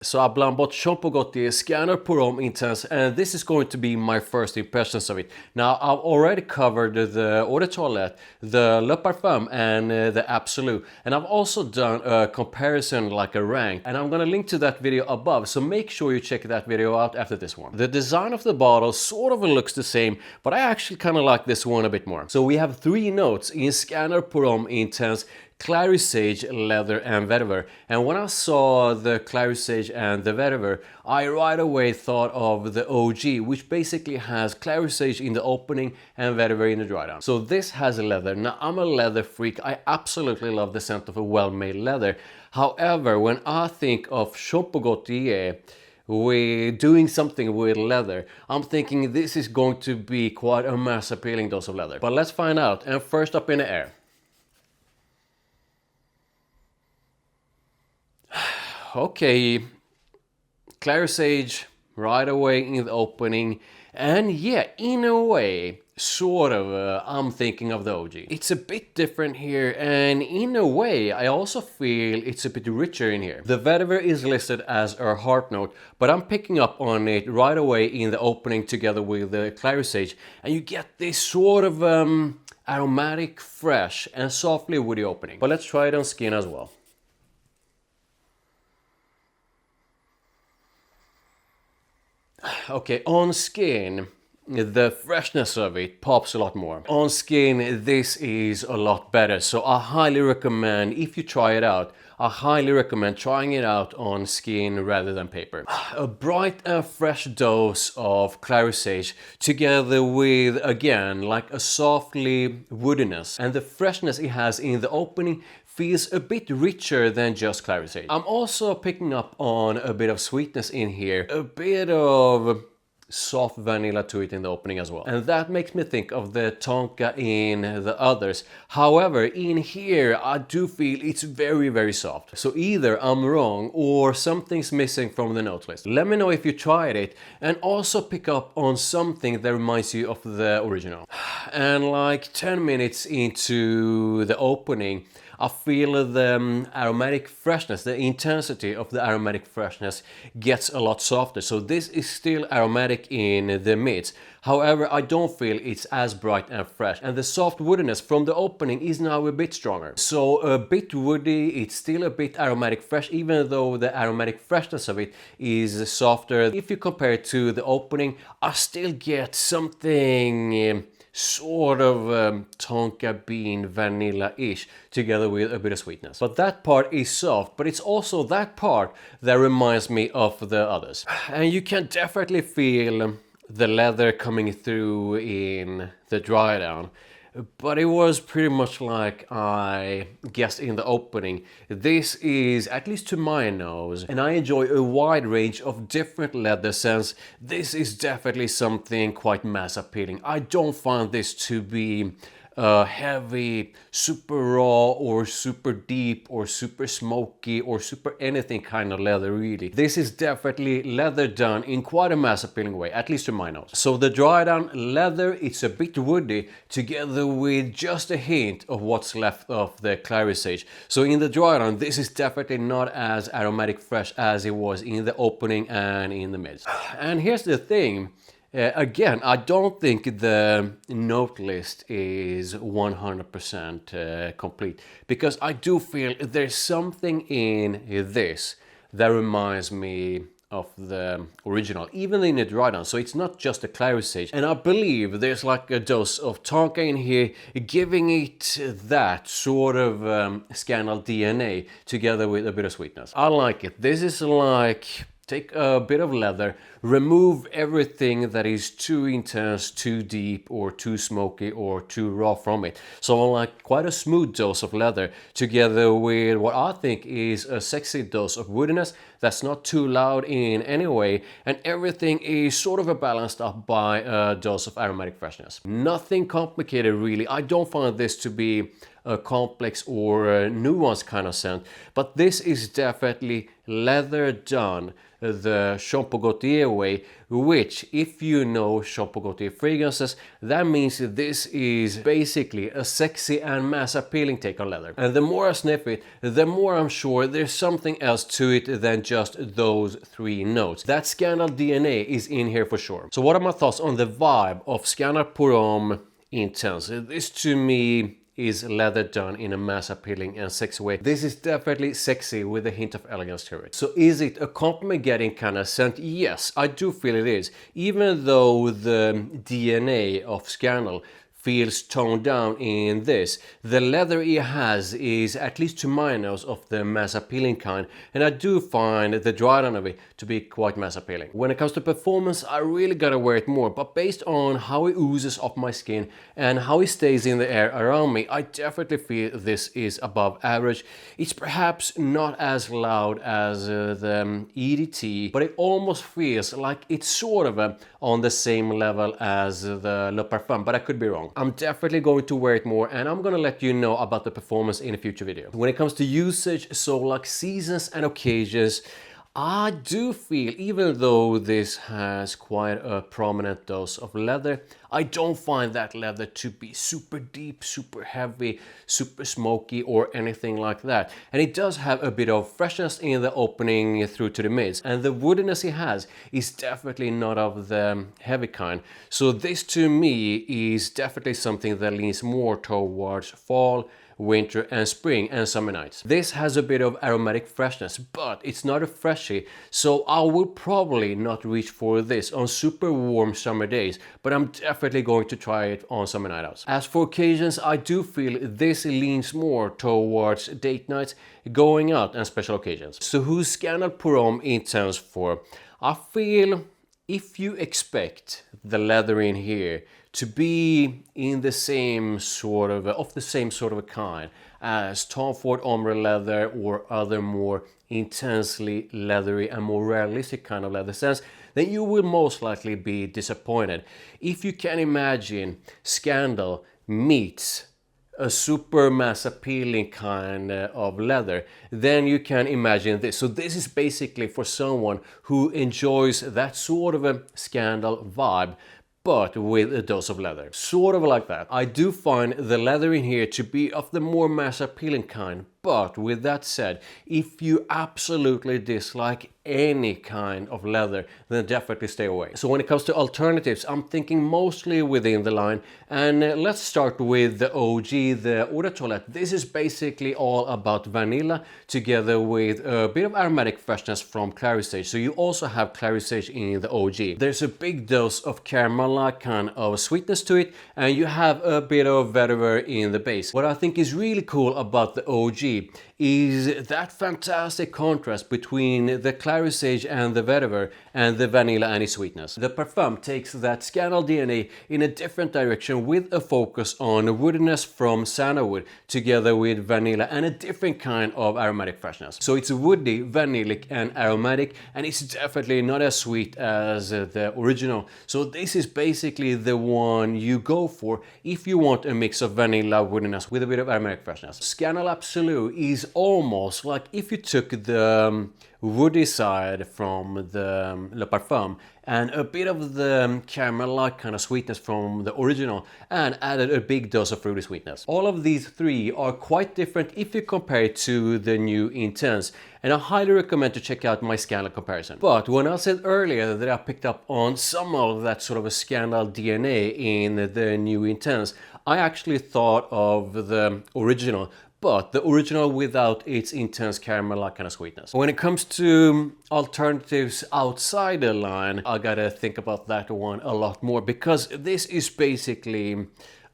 So I blend both Jean Paul Gaultier Scanner Homme Intense, and this is going to be my first impressions of it. Now I've already covered the Eau de Toilette, the Le Parfum and the Absolu, and I've also done a comparison, like a rank, and I'm gonna link to that video above, so make sure you check that video out after this one. The design of the bottle sort of looks the same, but I actually kind of like this one a bit more. So we have 3 notes in Scanner Homme Intense: clary sage, leather and vetiver. And when I saw the clary sage and the vetiver, I right away thought of the OG, which basically has clary sage in the opening and vetiver in the dry down. So this has leather. Now I'm a leather freak. I absolutely love the scent of a well-made leather. However, when I think of Jean Paul Gaultier we're doing something with leather, I'm thinking this is going to be quite a mass appealing dose of leather. But let's find out. And first up in the air. Okay, clary sage right away in the opening, and yeah, in a way, sort of, I'm thinking of the OG. It's a bit different here, and in a way, I also feel it's a bit richer in here. The vetiver is listed as a heart note, but I'm picking up on it right away in the opening together with the clary sage, and you get this sort of aromatic, fresh, and softly woody opening. But let's try it on skin as well. Okay, on skin, the freshness of it pops a lot more. On skin, this is a lot better. So I highly recommend, if you try it out, I highly recommend trying it out on skin rather than paper. A bright and fresh dose of clary sage together with, again, like a softly woodiness. And the freshness it has in the opening feels a bit richer than just clary sage. I'm also picking up on a bit of sweetness in here, a bit of soft vanilla to it in the opening as well. And that makes me think of the tonka in the others. However, in here I do feel it's very, very soft. So either I'm wrong or something's missing from the note list. Let me know if you tried it, and also pick up on something that reminds you of the original. And like 10 minutes into the opening, I feel the aromatic freshness, the intensity of the aromatic freshness gets a lot softer. So this is still aromatic in the mids. However, I don't feel it's as bright and fresh. And the soft woodiness from the opening is now a bit stronger. So a bit woody, it's still a bit aromatic fresh, even though the aromatic freshness of it is softer. If you compare it to the opening, I still get something sort of tonka bean vanilla-ish together with a bit of sweetness. But that part is soft, but it's also that part that reminds me of the others. And you can definitely feel the leather coming through in the dry down. But it was pretty much like I guessed in the opening. This is, at least to my nose, and I enjoy a wide range of different leather scents, this is definitely something quite mass appealing. I don't find this to be heavy, super raw or super deep or super smoky or super anything kind of leather really. This is definitely leather done in quite a mass appealing way, at least to my nose. So the dry down leather, it's a bit woody together with just a hint of what's left of the clary sage. So in the dry down, this is definitely not as aromatic fresh as it was in the opening and in the mids. And here's the thing. Again, I don't think the note list is 100% complete, because I do feel there's something in this that reminds me of the original, even in the dry down. So it's not just the clary sage, and I believe there's like a dose of tonka in here, giving it that sort of scandal DNA together with a bit of sweetness. I like it. This is like, take a bit of leather, remove everything that is too intense, too deep, or too smoky, or too raw from it. So like quite a smooth dose of leather together with what I think is a sexy dose of woodiness that's not too loud in any way, and everything is sort of balanced up by a dose of aromatic freshness. Nothing complicated really. I don't find this to be a complex or a nuanced kind of scent, but this is definitely leather done the Jean Paul Gaultier way, which, if you know Jean Paul Gaultier fragrances, that means this is basically a sexy and mass appealing take on leather. And the more I sniff it, the more I'm sure there's something else to it than just those three notes. That Scandal DNA is in here for sure. So what are my thoughts on the vibe of Scandal Pour Homme Intense? This to me is leather done in a mass appealing and sexy way. This is definitely sexy with a hint of elegance to it. So is it a compliment getting kind of scent? Yes, I do feel it is. Even though the DNA of Scandal feels toned down in this, the leather it has is, at least to my nose, of the mass appealing kind, and I do find the dry down of it to be quite mass appealing. When it comes to performance, I really gotta wear it more, but based on how it oozes off my skin and how it stays in the air around me, I definitely feel this is above average. It's perhaps not as loud as the EDT, but it almost feels like it's sort of on the same level as the Le Parfum, but I could be wrong. I'm definitely going to wear it more, and I'm gonna let you know about the performance in a future video. When it comes to usage, so like seasons and occasions, I do feel, even though this has quite a prominent dose of leather, I don't find that leather to be super deep, super heavy, super smoky or anything like that. And it does have a bit of freshness in the opening through to the mids, and the woodiness it has is definitely not of the heavy kind. So this to me is definitely something that leans more towards fall, winter and spring and summer nights. This has a bit of aromatic freshness, but it's not a freshie, so I will probably not reach for this on super warm summer days, but I'm definitely going to try it on summer night outs. As for occasions, I do feel this leans more towards date nights, going out and special occasions. So who's Scandal Pour Homme Intense for? I feel if you expect the leather in here to be in the same sort of the same sort of a kind as Tom Ford Ombre leather or other more intensely leathery and more realistic kind of leather scents, then you will most likely be disappointed. If you can imagine Scandal meets a super mass appealing kind of leather, then you can imagine this. So this is basically for someone who enjoys that sort of a Scandal vibe, but with a dose of leather. Sort of like that. I do find the leather in here to be of the more mass appealing kind, but with that said, if you absolutely dislike any kind of leather, then definitely stay away. So when it comes to alternatives, I'm thinking mostly within the line, and let's start with the OG, the Eau de Toilette. This is basically all about vanilla together with a bit of aromatic freshness from Clary Sage. So you also have Clary Sage in the OG. There's a big dose of caramel kind of sweetness to it, and you have a bit of vetiver in the base. What I think is really cool about the OG is that fantastic contrast between the Clary Sage and the vetiver and the vanilla and its sweetness. The Parfum takes that Scandal DNA in a different direction with a focus on woodiness from sandalwood together with vanilla and a different kind of aromatic freshness. So it's woody, vanillic and aromatic, and it's definitely not as sweet as the original. So this is basically the one you go for if you want a mix of vanilla woodiness with a bit of aromatic freshness. Scandal Absolu is almost like if you took the woody side from the Le Parfum and a bit of the caramel-like kind of sweetness from the original and added a big dose of fruity sweetness. All of these three are quite different if you compare it to the new Intense, and I highly recommend to check out my Scandal comparison. But when I said earlier that I picked up on some of that sort of a Scandal DNA in the new Intense, I actually thought of the original, but the original without its intense caramel-like kind of sweetness. When it comes to alternatives outside the line, I gotta think about that one a lot more, because this is basically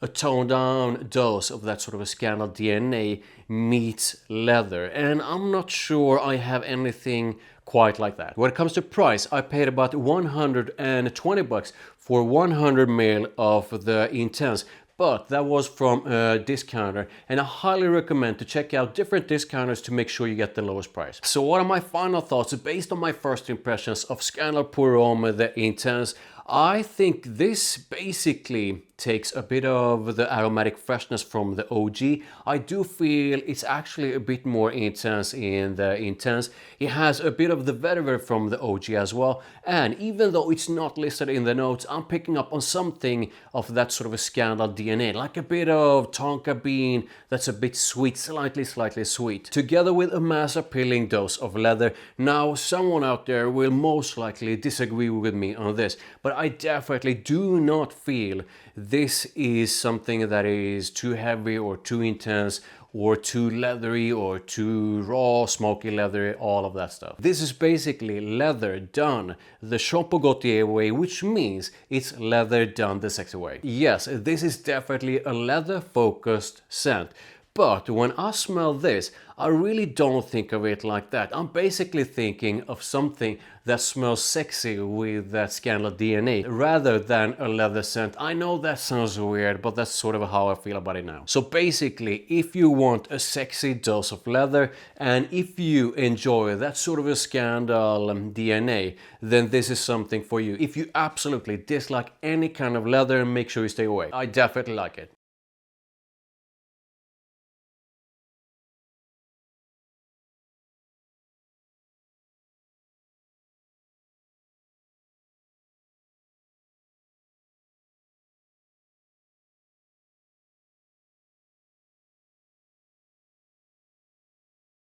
a toned down dose of that sort of a Scandal DNA meets leather, and I'm not sure I have anything quite like that. When it comes to price, I paid about 120 bucks for 100 ml of the Intense, but that was from a discounter, and I highly recommend to check out different discounters to make sure you get the lowest price. So what are my final thoughts based on my first impressions of Scandal Pour Homme the Intense? I think this basically takes a bit of the aromatic freshness from the OG. I do feel it's actually a bit more intense in the Intense. It has a bit of the vetiver from the OG as well, and even though it's not listed in the notes, I'm picking up on something of that sort of a Scandal DNA, like a bit of tonka bean that's a bit sweet, slightly sweet, together with a mass appealing dose of leather. Now, someone out there will most likely disagree with me on this, but I definitely do not feel this is something that is too heavy or too intense or too leathery or too raw, smoky leathery, all of that stuff. This is basically leather done the Jean Paul Gaultier way, which means it's leather done the sexy way. Yes, this is definitely a leather focused scent. But when I smell this, I really don't think of it like that. I'm basically thinking of something that smells sexy with that Scandal DNA rather than a leather scent. I know that sounds weird, but that's sort of how I feel about it now. So basically, if you want a sexy dose of leather and if you enjoy that sort of a Scandal DNA, then this is something for you. If you absolutely dislike any kind of leather, make sure you stay away. I definitely like it.